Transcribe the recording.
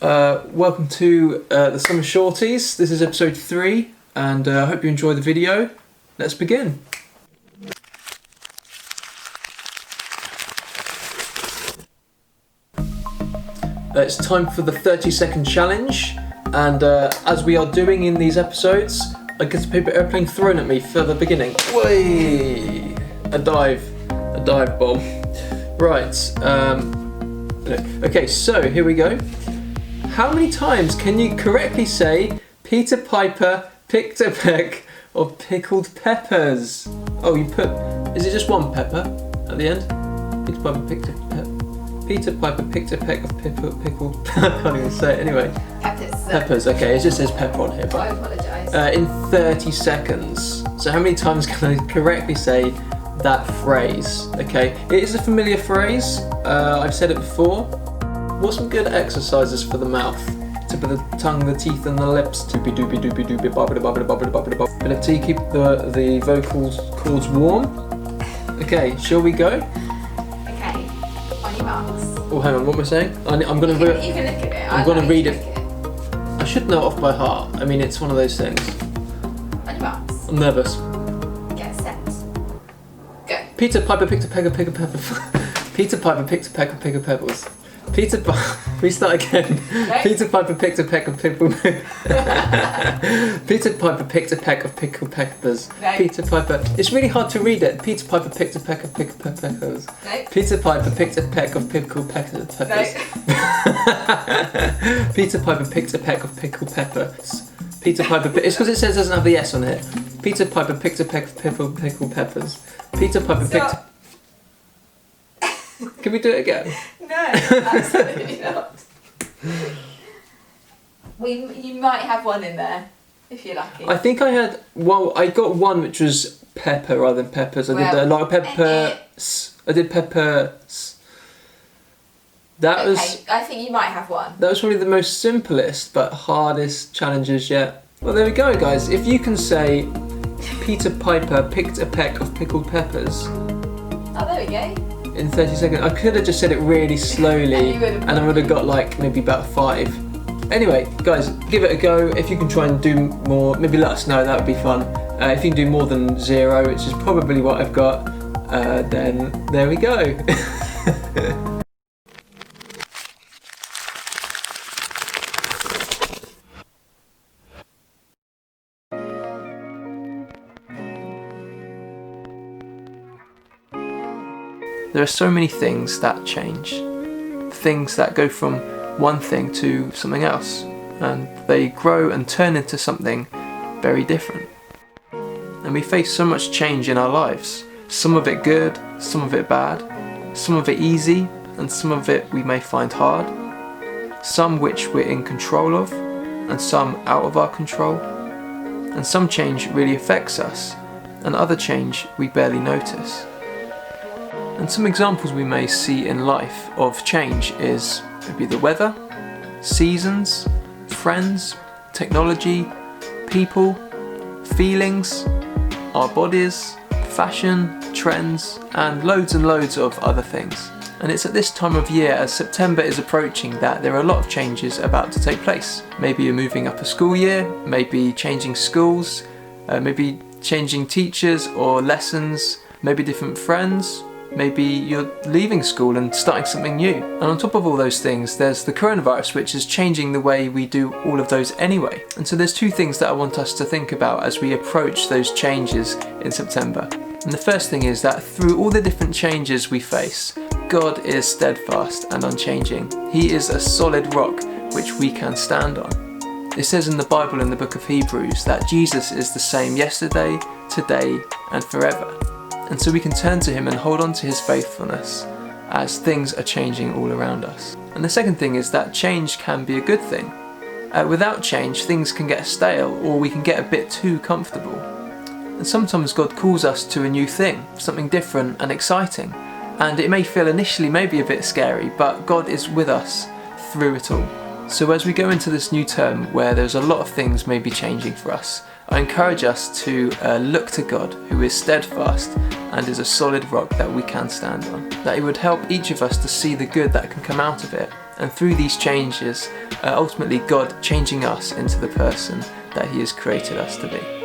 Welcome to the Summer Shorties. This is episode 3, and I hope you enjoy the video. Let's begin. It's time for the 30-second challenge, and as we are doing in these episodes, I get a paper airplane thrown at me for the beginning. Whey! A dive bomb. Right. Okay, so here we go. How many times can you correctly say Peter Piper picked a peck of pickled peppers? Oh, is it just one pepper at the end? Peter Piper picked a peck of pickled I can't even say it anyway. Peppers, okay, it just says pepper on here. But, I apologise. In 30 seconds. So how many times can I correctly say that phrase? Okay, it is a familiar phrase. I've said it before. What's some good exercises for the mouth? Tip of the tongue, the teeth, and the lips. Doopy doopy doopy doopy bobbity bobbity bobbity bobbity bobbity. Bit of tea, keep the vocal cords warm. Okay, shall we go? Okay, on your marks. Oh, hang on, what am I saying? I'm gonna You can look at it. I'm gonna read it. I should know it off by heart. I mean, it's one of those things. On your marks. I'm nervous. Get set. Go. Peter Piper picked a peck of pickled peppers. Peter Piper picked a peck of pickled peppers. Restart again. No. Peter Piper picked a peck of pickled Peter Piper picked a peck of pickled peppers. No. Peter Piper. It's really hard to read it. Peter Piper picked a peck of pickled peppers. No. Peter Piper picked a peck of pickled peppers. No. Peter Piper picked a peck of pickled peppers. Peter Piper. It's because it says it doesn't have the S on it. Peter Piper picked a peck of pickled peppers. Peter Piper Stop. Can we do it again? No, absolutely not. You might have one in there, if you're lucky. I think I had. Well, I got one which was pepper rather than peppers. I did a lot of peppers. I did peppers. That okay, was. I think you might have one. That was probably the most simplest but hardest challenges yet. Well, there we go, guys. If you can say Peter Piper picked a peck of pickled peppers. Oh, there we go. In 30 seconds. I could have just said it really slowly and I would have got like maybe about 5. Anyway, guys, give it a go. If you can try and do more, maybe let us know, that would be fun. If you can do more than 0, which is probably what I've got, then there we go. There are so many things that change, things that go from one thing to something else, and they grow and turn into something very different. And we face so much change in our lives, some of it good, some of it bad, some of it easy, and some of it we may find hard, some which we're in control of, and some out of our control, and some change really affects us, and other change we barely notice. And some examples we may see in life of change is maybe the weather, seasons, friends, technology, people, feelings, our bodies, fashion, trends, and loads of other things. And it's at this time of year, as September is approaching, that there are a lot of changes about to take place. Maybe you're moving up a school year, maybe changing schools, maybe changing teachers or lessons, maybe different friends. Maybe you're leaving school and starting something new. And on top of all those things, there's the coronavirus, which is changing the way we do all of those anyway. And so there's 2 things that I want us to think about as we approach those changes in September. And the first thing is that through all the different changes we face, God is steadfast and unchanging. He is a solid rock which we can stand on. It says in the Bible in the book of Hebrews that Jesus is the same yesterday, today, and forever. And so we can turn to him and hold on to his faithfulness as things are changing all around us. And the second thing is that change can be a good thing. Without change, things can get stale or we can get a bit too comfortable. And sometimes God calls us to a new thing, something different and exciting. And it may feel initially maybe a bit scary, but God is with us through it all. So as we go into this new term where there's a lot of things maybe changing for us, I encourage us to look to God, who is steadfast and is a solid rock that we can stand on. That he would help each of us to see the good that can come out of it And through these changes, ultimately God changing us into the person that He has created us to be.